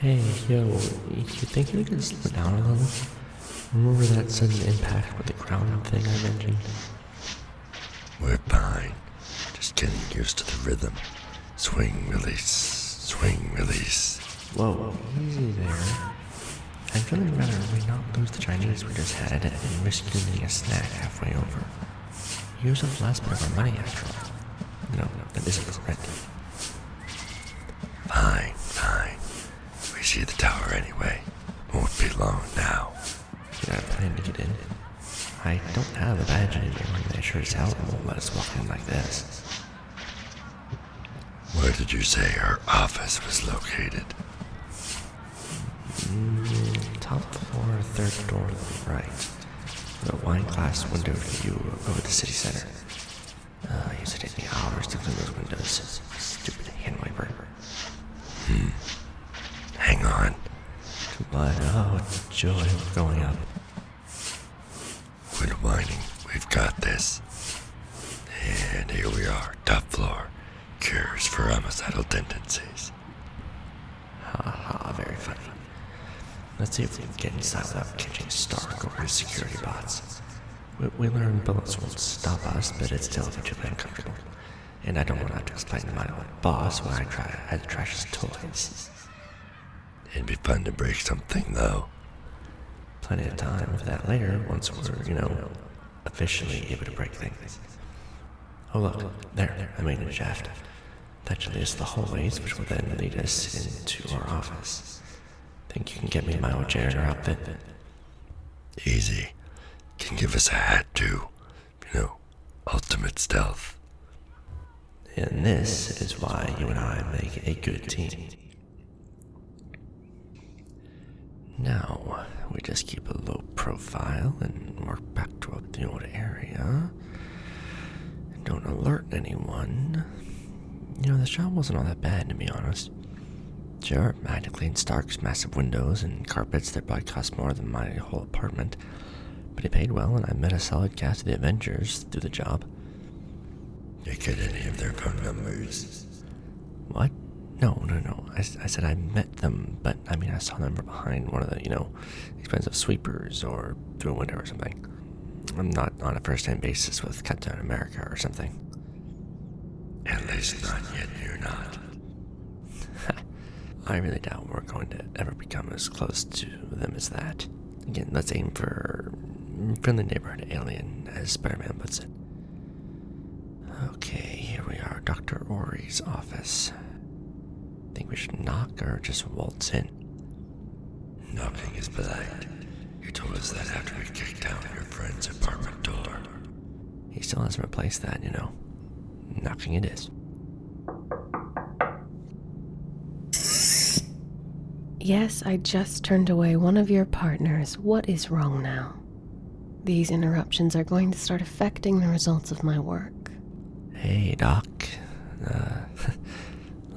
Hey, yo, you think you could slow down a little? Remember that sudden impact with the ground thing I mentioned? We're fine. Just getting used to the rhythm. Swing, release, swing, release. Whoa, easy there. I'd really rather we not lose the Chinese we just had and risk getting a snack halfway over. Use up the last bit of our money after all. No, that isn't for rent. Fine. We see the tower anyway. Won't be long now. You got a plan to get in? I don't have a badge anymore, and they sure as hell won't let us walk in like this. Where did you say our office was located? Top floor, third door to the right. The wine glass window view over the city center. I used to take me hours to clean those windows. Stupid hand wiper. Hang on. But oh, joy of growing up. Quit whining. We've got this. And here we are, top floor. Cures for homicidal tendencies. Ha, very funny. Let's see if we can get inside without catching Stark or his security bots. We learned bullets won't stop us, but it's still too uncomfortable. And I don't want to have to explain to my old boss why I had to trash his toys. It'd be fun to break something, though. Plenty of time for that later, once we're, officially able to break things. Oh look, there, I made a shaft. That should lead us to the hallways, which will then lead us into our office. Think you can get me my old janitor outfit? Easy. Can give us a hat, too. Ultimate stealth. And this is why you and I make a good team. Now, we just keep a low profile and work back toward the old area. Don't alert anyone. The shot wasn't all that bad, to be honest. Sure, I had to clean Stark's massive windows and carpets that probably cost more than my whole apartment. But he paid well, and I met a solid cast of the Avengers through the job. You get any of their phone numbers? What? No. I said I met them, but I saw them from behind one of the, expensive sweepers or through a window or something. I'm not on a first-name basis with Captain America or something. At least not yet, you're not. I really doubt we're going to ever become as close to them as that. Again, let's aim for friendly neighborhood alien, as Spider-Man puts it. Okay, here we are, Dr. Ori's office. Think we should knock or just waltz in? Knocking is polite. You told us that after we kicked down your friend's apartment door. He still hasn't replaced that, Knocking it is. Yes, I just turned away one of your partners. What is wrong now? These interruptions are going to start affecting the results of my work. Hey, Doc.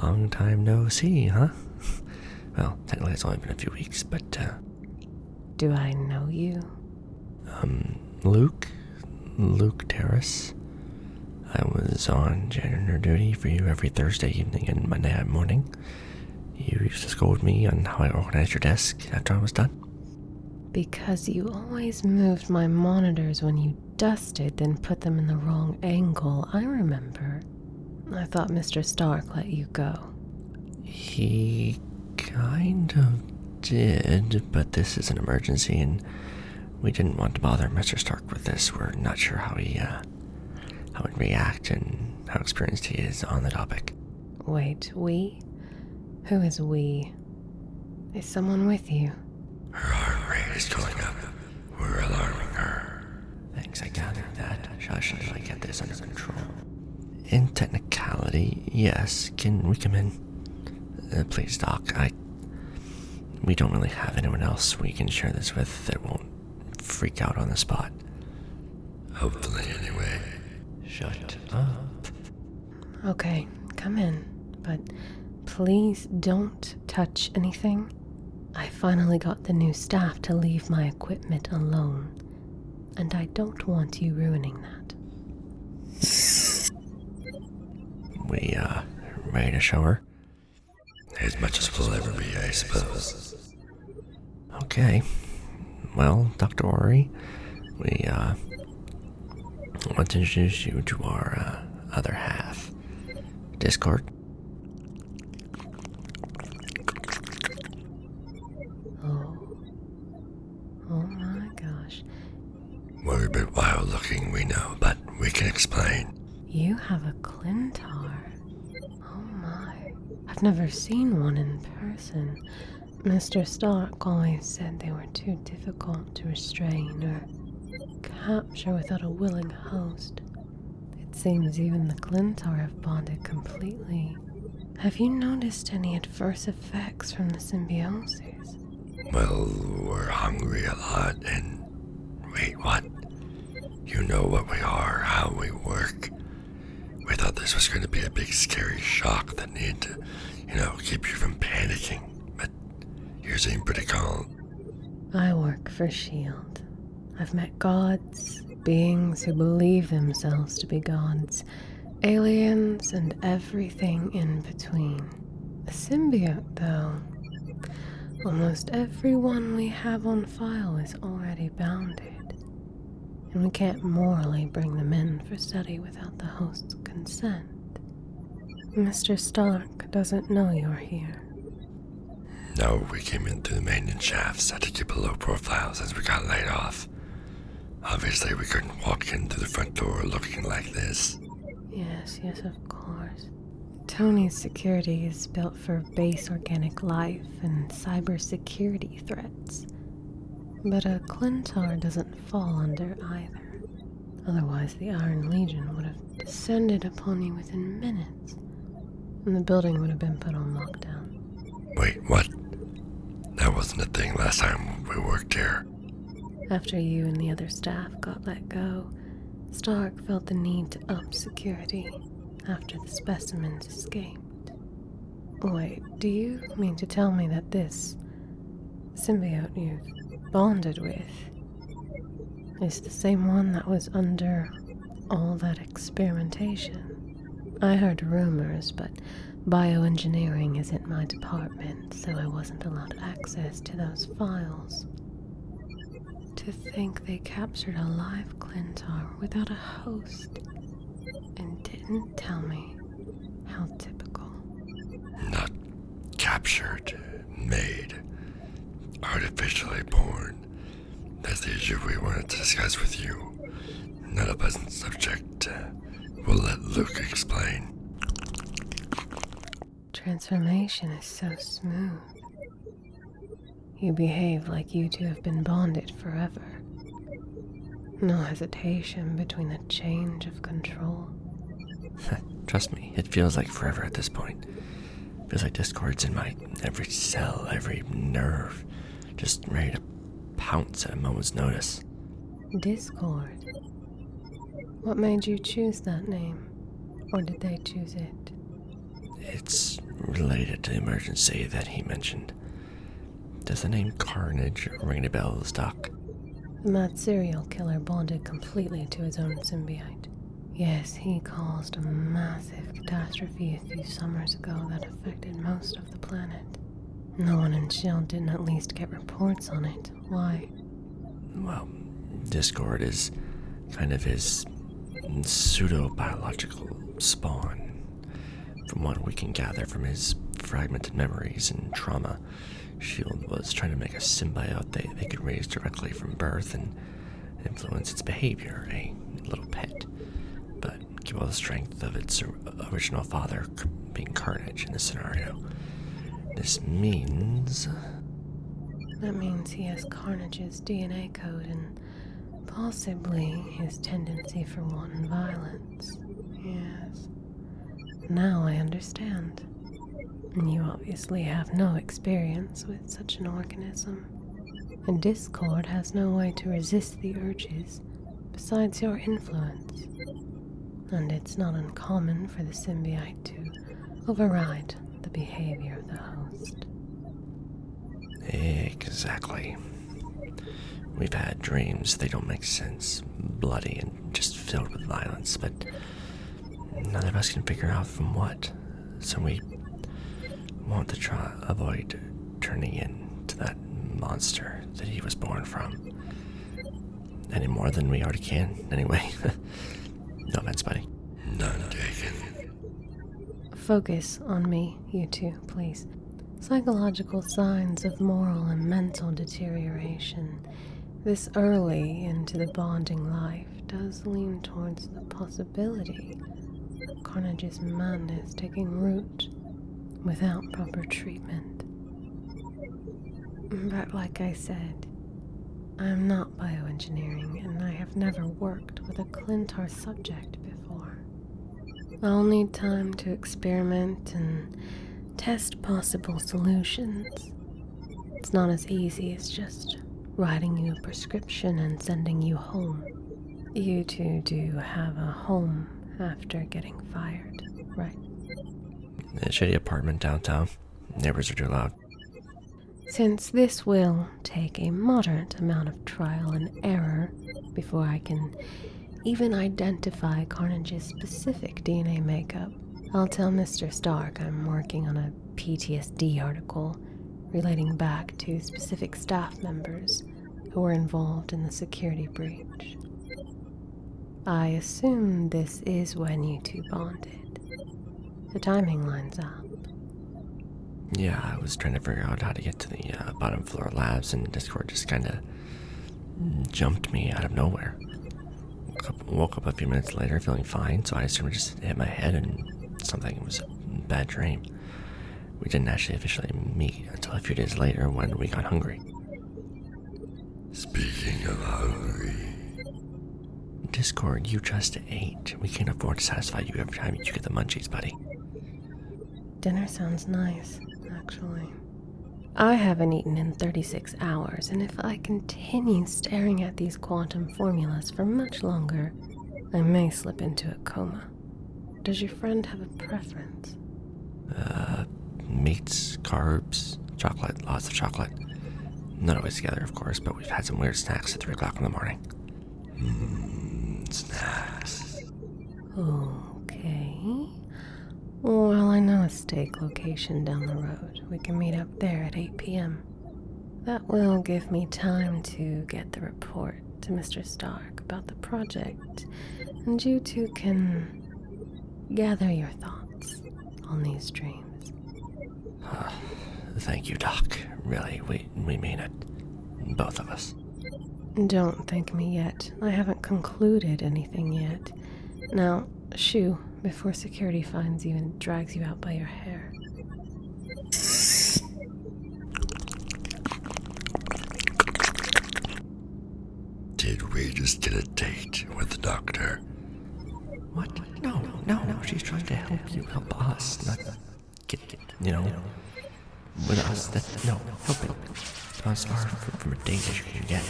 Long time no see, huh? Well, technically it's only been a few weeks, but, Do I know you? Luke Terrace. I was on janitor duty for you every Thursday evening and Monday morning. You used to scold me on how I organized your desk after I was done. Because you always moved my monitors when you dusted, then put them in the wrong angle, I remember. I thought Mr. Stark let you go. He kind of did, but this is an emergency and we didn't want to bother Mr. Stark with this. We're not sure how he'd react and how experienced he is on the topic. Wait, we? Who is we? Is someone with you? Her heart rate is going up. We're alarming her. Thanks, I gathered that. Shush until I get this under control. In technicality, yes. Can we come in? Please, Doc. We don't really have anyone else we can share this with that won't freak out on the spot. Hopefully, anyway. Shut up. Okay, come in, but please don't touch anything. I finally got the new staff to leave my equipment alone, and I don't want you ruining that. We, ready to show her? As much as we'll ever be, I suppose. Okay. Well, Dr. Ori, we want to introduce you to our other half. Discord. Oh my gosh. We're a bit wild looking, we know, but we can explain. You have a Clintar. Oh my. I've never seen one in person. Mr. Stark always said they were too difficult to restrain or capture without a willing host. It seems even the Clintar have bonded completely. Have you noticed any adverse effects from the symbiosis? Well, we're hungry a lot, and wait, what? You know what we are, how we work. We thought this was going to be a big scary shock that needed to, keep you from panicking, but you seem pretty calm. I work for S.H.I.E.L.D. I've met gods, beings who believe themselves to be gods, aliens, and everything in between. A symbiote, though. Almost everyone we have on file is already bounded, and we can't morally bring them in for study without the host's consent. Mr. Stark doesn't know you're here. No, we came in through the maintenance shafts, had to keep a low profile since we got laid off. Obviously, we couldn't walk in through the front door looking like this. Yes, of course. Tony's security is built for base organic life and cybersecurity threats. But a Clintar doesn't fall under either. Otherwise, the Iron Legion would have descended upon you within minutes, and the building would have been put on lockdown. Wait, what? That wasn't a thing last time we worked here. After you and the other staff got let go, Stark felt the need to up security after the specimens escaped. Wait, do you mean to tell me that this symbiote you've bonded with is the same one that was under all that experimentation? I heard rumors, but bioengineering isn't my department, so I wasn't allowed access to those files. To think they captured a live Clintar without a host and didn't tell me. How typical. Not captured, made, artificially born. That's the issue we wanted to discuss with you. Not a pleasant subject. We'll let Luke explain. Transformation is so smooth. You behave like you two have been bonded forever. No hesitation between the change of control. Trust me, it feels like forever at this point. Feels like Discord's in my every cell, every nerve, just ready to pounce at a moment's notice. Discord? What made you choose that name? Or did they choose it? It's related to the emergency that he mentioned. Does the name Carnage ring any bells, Doc? The mad serial killer bonded completely to his own symbiote. Yes, he caused a massive catastrophe a few summers ago that affected most of the planet. No one in S.H.I.E.L.D. didn't at least get reports on it. Why? Well, Discord is kind of his pseudo-biological spawn. From what we can gather from his fragmented memories and trauma, S.H.I.E.L.D. was trying to make a symbiote they could raise directly from birth and influence its behavior, a little pet, but keep all the strength of its original father being Carnage in this scenario. This means... That means he has Carnage's DNA code and possibly his tendency for wanton violence. Yes. Now I understand. You obviously have no experience with such an organism. And Discord has no way to resist the urges besides your influence. And it's not uncommon for the symbiote to override the behavior of the host. Exactly. We've had dreams, they don't make sense, bloody and just filled with violence, but none of us can figure out from what. So we want to avoid turning into that monster that he was born from. Any more than we already can, anyway. No offense, buddy. None taken. Focus on me, you two, please. Psychological signs of moral and mental deterioration this early into the bonding life does lean towards the possibility of Carnage's madness taking root without proper treatment. But like I said, I am not bioengineering, and I have never worked with a Clintar subject before. I'll need time to experiment and test possible solutions. It's not as easy as just writing you a prescription and sending you home. You two do have a home after getting fired, right? A shitty apartment downtown. Neighbors are too loud. Since this will take a moderate amount of trial and error before I can even identify Carnage's specific DNA makeup, I'll tell Mr. Stark I'm working on a PTSD article relating back to specific staff members who were involved in the security breach. I assume this is when you two bonded. The timing lines up. Yeah, I was trying to figure out how to get to the bottom floor labs, and Discord just kind of jumped me out of nowhere. Woke up a few minutes later feeling fine, so I assumed it just hit my head and something was a bad dream. We didn't actually officially meet until a few days later when we got hungry. Speaking of hungry, Discord, you just ate. We can't afford to satisfy you every time you get the munchies, buddy. Dinner sounds nice, actually. I haven't eaten in 36 hours, and if I continue staring at these quantum formulas for much longer, I may slip into a coma. Does your friend have a preference? Meats, carbs, chocolate, lots of chocolate. Not always together, of course, but we've had some weird snacks at 3 o'clock in the morning. Snacks. Okay. Well, I know a steak location down the road. We can meet up there at 8 p.m. That will give me time to get the report to Mr. Stark about the project, and you two can gather your thoughts on these dreams. Thank you, Doc. Really, we mean it. Both of us. Don't thank me yet. I haven't concluded anything yet. Now, shoo, before security finds you and drags you out by your hair. Did we just get a date with the doctor? What? No. She's trying to help you help us, not get with us. Helping us far from a date as you can get.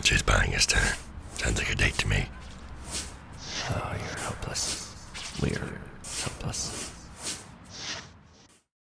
She's buying us dinner. Sounds like a date to me. Oh, you're hopeless. We're hopeless.